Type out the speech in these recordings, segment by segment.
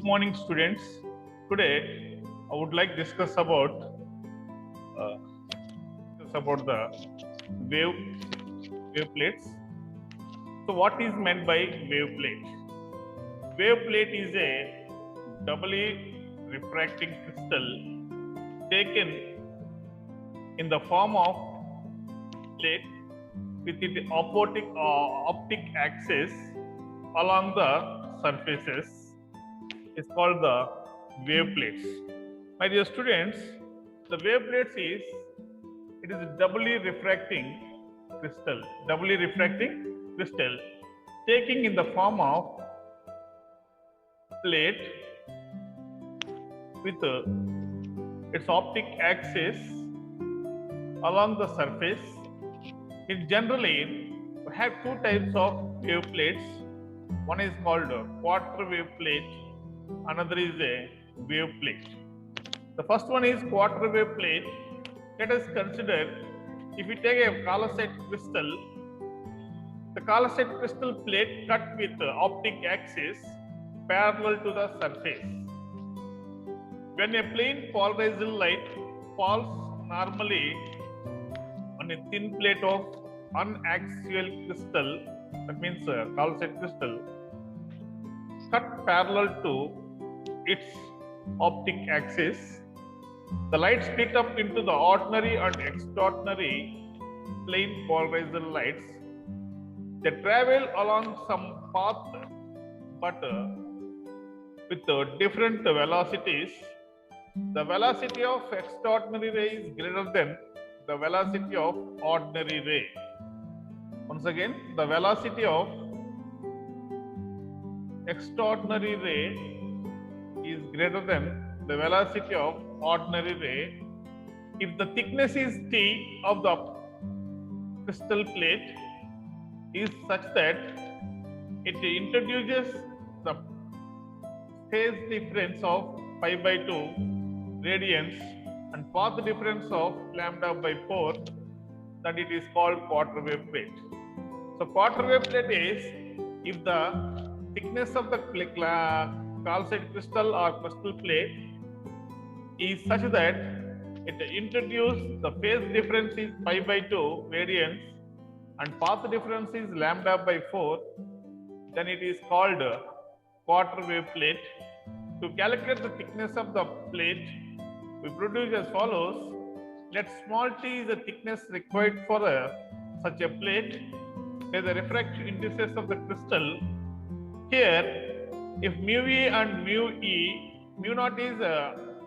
morning, students. Today, I would like to discuss about the wave plates. So, what is meant by wave plate? Wave plate is a doubly refracting crystal taken in the form of plate with its optic axis along the surfaces is called the wave plates. My dear students, the wave plates is a doubly refracting crystal taking in the form of plate with its optic axis along the surface. It generally have two types of wave plates. One is called a quarter wave plate, another is a wave plate. The first one is quarter wave plate. Let us consider, if we take a calcite crystal, the calcite crystal plate cut with optic axis parallel to the surface. When a plane polarized light falls normally on a thin plate of unaxial crystal, that means calcite crystal, cut parallel to its optic axis, the light split up into the ordinary and extraordinary plane polarized lights. They travel along some path but with different velocities. The velocity of extraordinary ray is greater than the velocity of ordinary ray. Once again, the velocity of extraordinary ray is greater than the velocity of ordinary ray if the thickness is T of the crystal plate is such that it introduces the phase difference of pi by 2 radians and path difference of lambda by 4, that it is called quarter wave plate. So quarter wave plate is if the thickness of the calcite crystal or crystal plate is such that it introduces the phase difference is pi by 2 radians and path difference is lambda by 4, then it is called quarter wave plate. To calculate the thickness of the plate, we produce as follows. Let small t is the thickness required for such a plate by the refractive indices of the crystal. Here, if mu e and mu e, mu naught is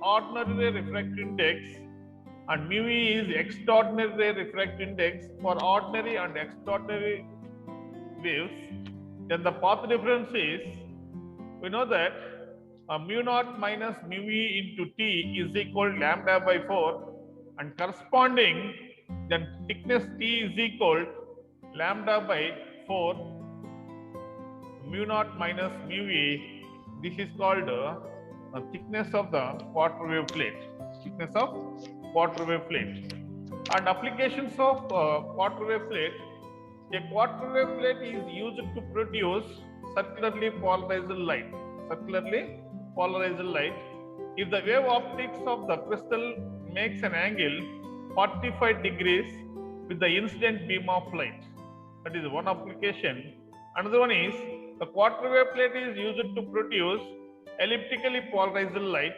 ordinary ray refractive index and mu e is extraordinary ray refractive index for ordinary and extraordinary waves, then the path difference is, we know that mu naught minus mu e into t is equal to lambda by 4, and corresponding then thickness t is equal to lambda by 4 mu naught minus mu e. This is called thickness of the quarter wave plate. Thickness of quarter wave plate. And applications of quarter wave plate. A quarter wave plate is used to produce circularly polarized light. If the wave optics of the crystal makes an angle 45 degrees with the incident beam of light. That is one application. Another one is the quarter wave plate is used to produce elliptically polarized light.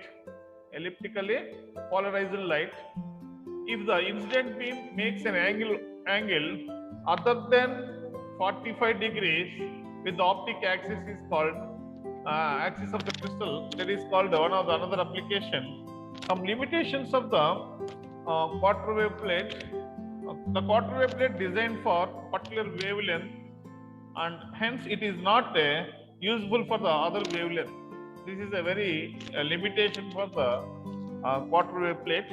If the incident beam makes an angle other than 45 degrees with the optic axis is called axis of the crystal, that is called one of the another application. Some limitations of the quarter wave plate. The quarter wave plate designed for particular wavelength and hence it is not useful for the other wavelength. This is a very limitation for the quarter wave plate.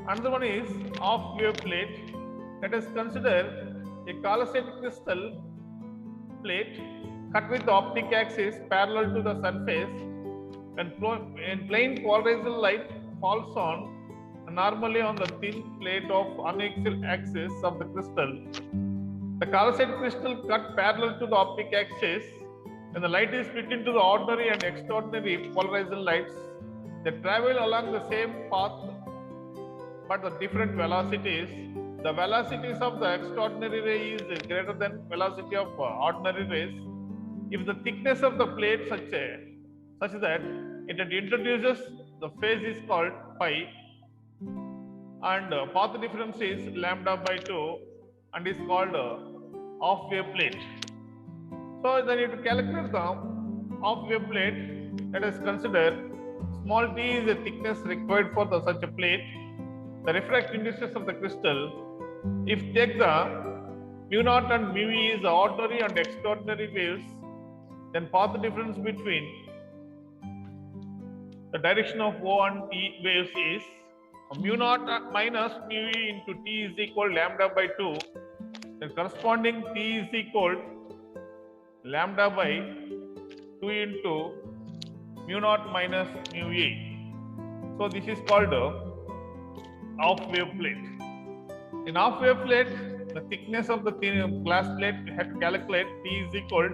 Another one is off wave plate. Let us consider a calcite crystal plate cut with the optic axis parallel to the surface. When plane polarized light falls on normally on the thin plate of unaxial axis of the crystal, the calcite crystal cut parallel to the optic axis When the light is split into the ordinary and extraordinary polarized lights, they travel along the same path but the different velocities. The velocities of the extraordinary ray is greater than velocity of ordinary rays if the thickness of the plate such that it introduces the phase is called pi, and path difference is lambda by 2 and is called half wave plate. So then you have to calculate the half wave plate. Let us consider small t is the thickness required for such a plate. The refractive indices of the crystal, if take the mu naught and mu e is the ordinary and extraordinary waves, then path difference between the direction of O and E waves is mu naught minus mu e into t is equal lambda by 2. The corresponding t is equal lambda by 2 into mu naught minus mu e. So this is called half wave plate. In half wave plate, the thickness of the glass plate we have to calculate t is equal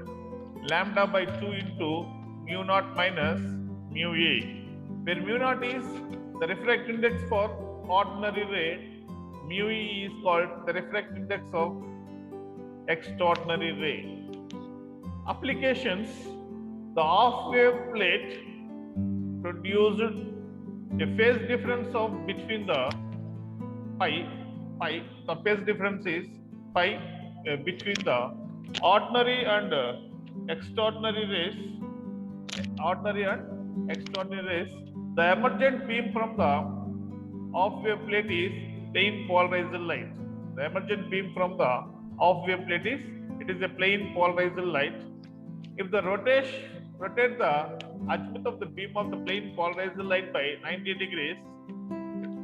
lambda by 2 into mu naught minus mu e, where mu naught is the refractive index for ordinary ray, mu e is called the refractive index of extraordinary ray. Applications: the half wave plate produced a phase difference of between the pi, the phase difference is pi between the ordinary and extraordinary rays, The emergent beam from the half wave plate is plain polarized light. The emergent beam from the half wave plate is a plain polarized light. If the rotate the azimuth of the beam of the plain polarized light by 90 degrees,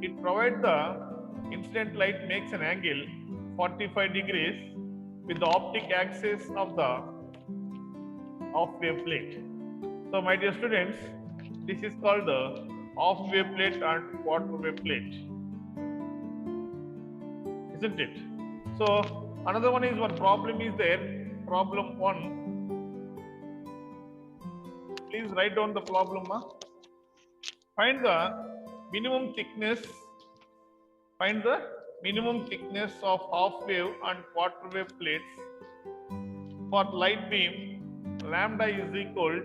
it provides the incident light makes an angle 45 degrees with the optic axis of the half wave plate. So my dear students, this is called the half wave plate and quarter wave plate, isn't it? So another one is, one problem is there. Problem 1. Please write down the problem. Find the minimum thickness. Find the minimum thickness of half wave and quarter wave plates for light beam. Lambda is equal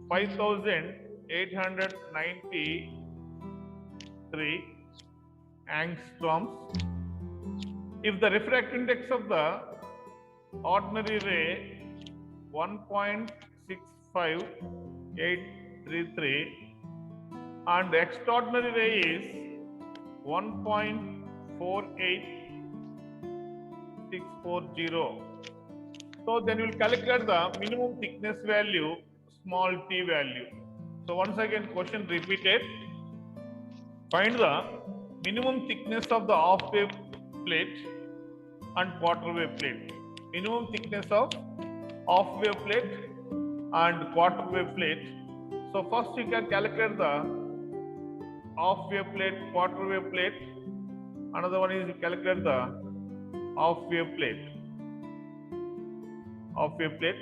5893 angstroms. If the refractive index of the ordinary ray 1.65833 and the extraordinary ray is 1.48640. So then you will calculate the minimum thickness value, small t value. So once again, question repeated. Find the minimum thickness of the half wave plate and quarter wave plate. Minimum thickness of half wave plate and quarter wave plate. So first you can calculate the half wave plate, quarter wave plate. Another one is you calculate the half wave plate. Half wave plate.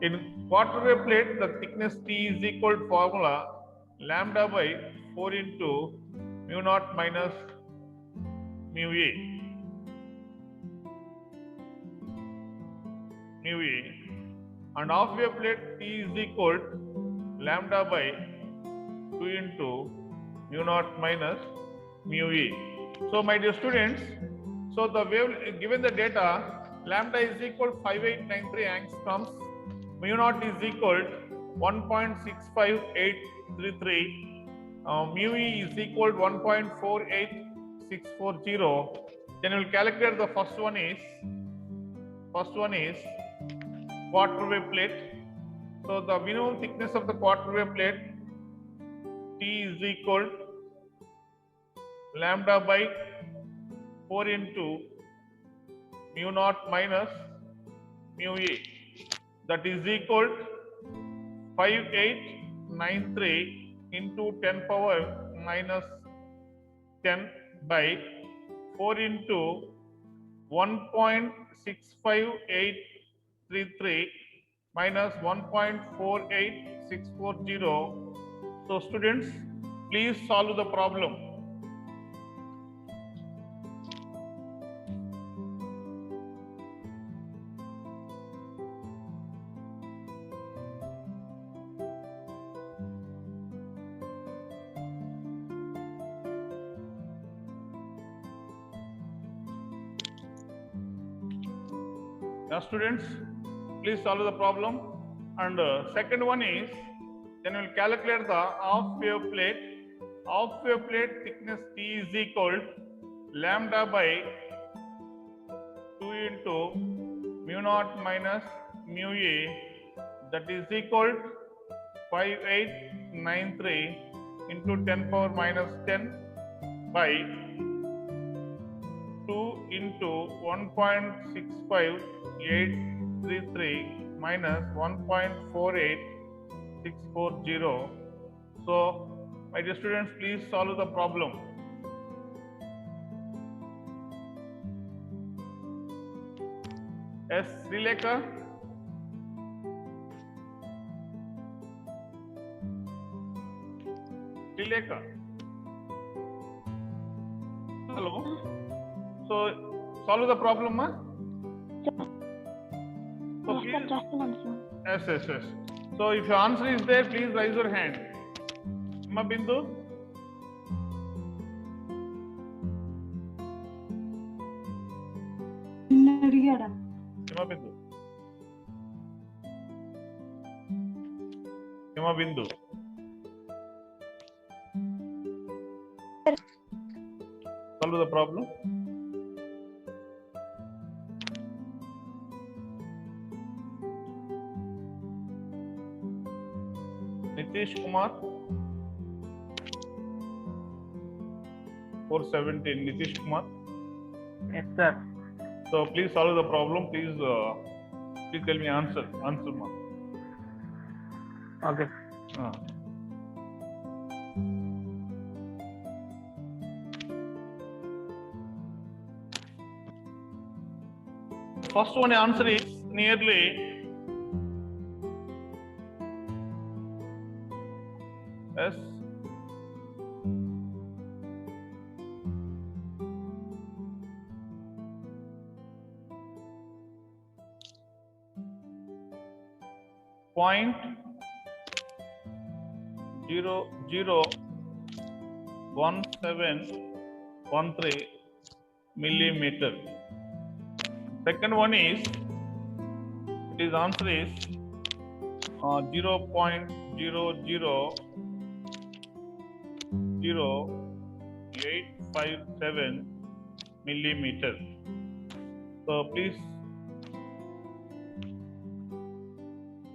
In quarter wave plate, the thickness t is equal to formula lambda by 4 into mu naught minus mu e. And half wave plate t is equal to lambda by 2 into mu naught minus mu e. So my dear students, so the wave, given the data, lambda is equal to 5893 angstroms, mu naught is equal to 1.65833, mu e is equal to 1.48640. Then we will calculate the first one is quarter wave plate. So the minimum thickness of the quarter wave plate t is equal to lambda by 4 into mu naught minus mu e, that is equal to 5893 into 10 power minus 10 by 4 into 1.65833 minus 1.48640. So students, please solve the problem. Now students, please solve the problem. And second one is, then we'll calculate the half wave plate. Half wave plate thickness T is equal lambda by 2 into mu naught minus mu A, that is equal 5893 into 10 power minus 10 by 2 into 1.65833 minus 1.48640. So, my dear students, please solve the problem. Yes, Srilekha? Srilekha? Hello? So, solve the problem, ma? So, please, yes. So, if your answer is there, please raise your hand. Ma Bindu? Ma Bindu? Ma Bindu? Solve the problem. Nitish Kumar, 417. Nitish Kumar. Yes, sir. So please solve the problem. Please tell me answer. Answer, ma. Okay. First one answer is nearly yes. Point 0.01713 millimeter. Second one is, its answer is 0.0000857 millimeter. So please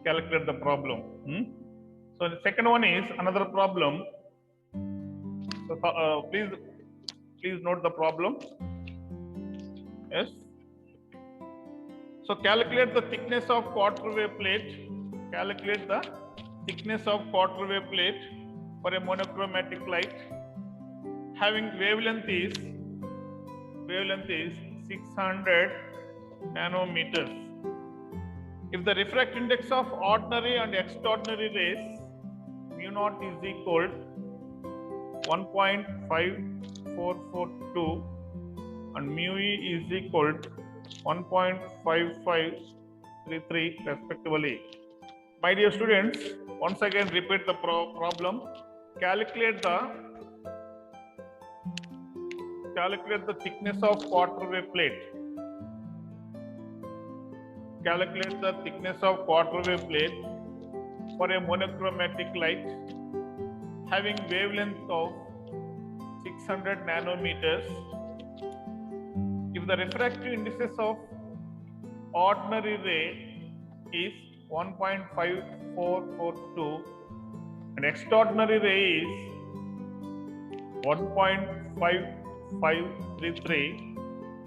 calculate the problem. So the second one is another problem. So please note the problem. Yes. So calculate the thickness of quarter wave plate. Calculate the thickness of quarter wave plate for a monochromatic light having wavelength is 600 nanometers. If the refractive index of ordinary and extraordinary rays mu naught is equal 1.5442 and mu e is equal 1.5533 respectively. My dear students, once again repeat the problem. Calculate the thickness of quarter wave plate. Calculate the thickness of quarter wave plate for a monochromatic light having wavelength of 600 nanometers. If the refractive indices of ordinary ray is 1.5442 and extraordinary ray is 1.5533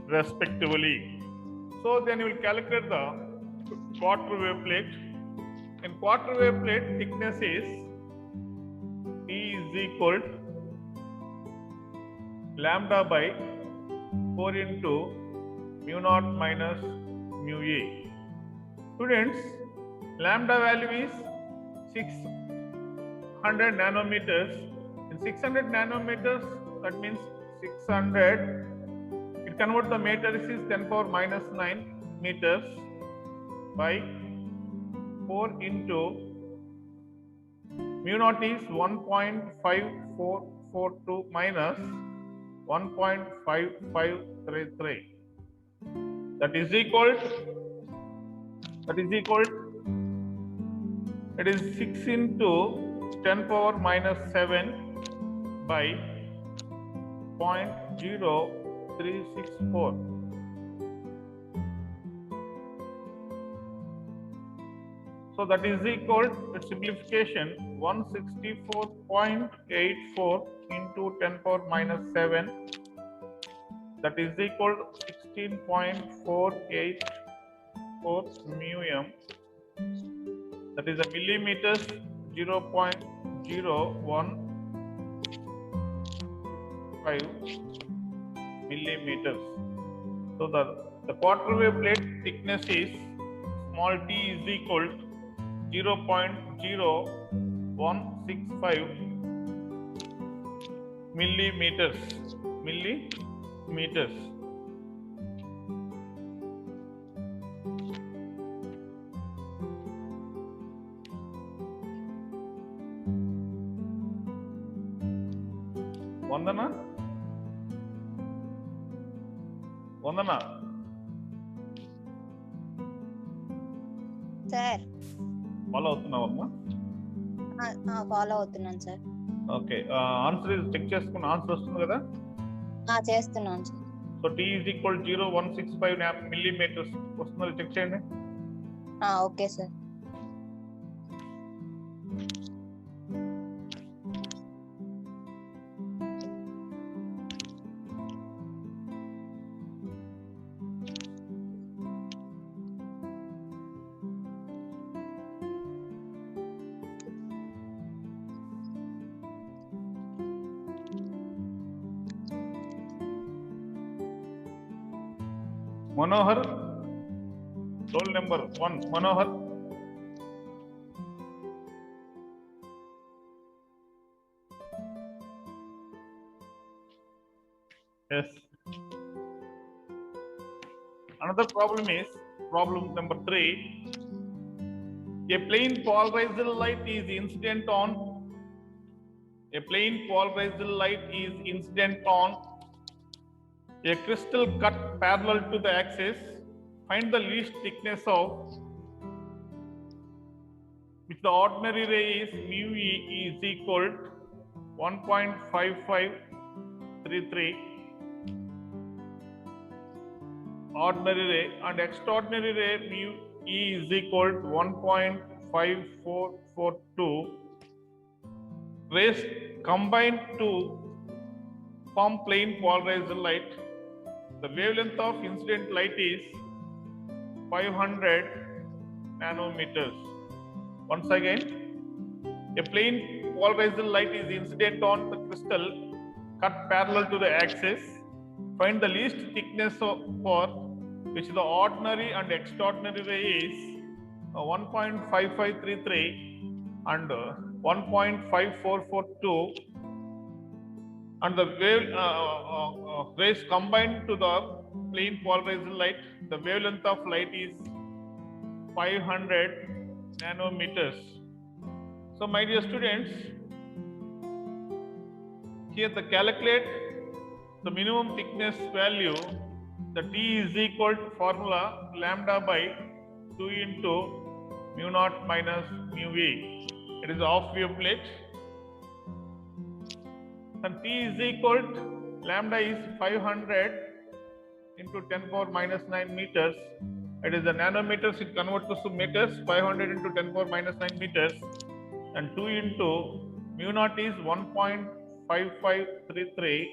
respectively. So then you will calculate the quarter wave plate. In quarter wave plate, thickness is T is equal lambda by 4 into mu naught minus mu A. Students, Lambda value is 600 nanometers. In 600 nanometers, that means 600. It converts the matrix is 10 power minus 9 meters by 4 into mu naught is 1.5442 minus 1.5533. That is equal. It is 6 into 10 power minus 7 by 0.0364. So that is equal to simplification 164.84 into 10 power minus 7. That is equal to 16.484 mu m. That is a millimeters, 0.015 millimeters. So the quarter wave plate thickness is small t is equal to 0.0165 millimeters. Vandana. Sir. Follow అవుతున్నావమ్మా? Follow అవుతున్నాను sir. Okay, answer check చేసుకున్న answer వస్తుంది కదా? చేస్తున్నాను sir. So t is equal 0.165 millimeters వస్తుందో check చేయండి. Okay sir. Manohar, roll number 1, Manohar. Yes. Another problem is problem number 3. A plane polarized light is incident on. A crystal cut parallel to the axis. Find the least thickness of which the ordinary ray is mu e is equal to 1.5533 ordinary ray, and extraordinary ray mu e is equal to 1.5442. Rays combined to form plane polarized light. The wavelength of incident light is 500 nanometers. Once again, a plane polarized light is incident on the crystal cut parallel to the axis. Find the least thickness for which the ordinary and extraordinary ray is 1.5533 and 1.5442. And the wave rays combined to the plane polarized light, the wavelength of light is 500 nanometers. So my dear students, here the calculate the minimum thickness value. The t is equal to formula lambda by 2 into mu naught minus mu v. It is half wave plate. And t is equal to lambda is 500 into 10 power minus 9 meters. It is the nanometers, it converts to meters. 500 into 10 power minus 9 meters. And 2 into mu naught is 1.5533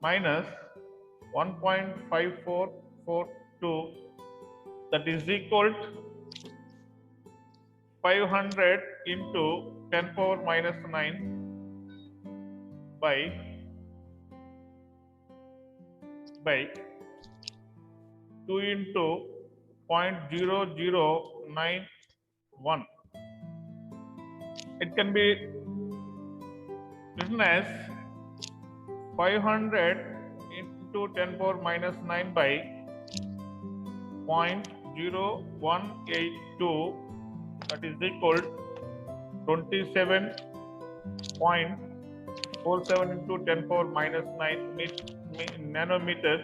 minus 1.5442. That is equal to 500 into 10 power minus 9 by 2 into 0.0091 1. It can be written as 500 into 10 power minus 9 by 0.0182, that is equal 27.47 into 10 power minus 9 nanometers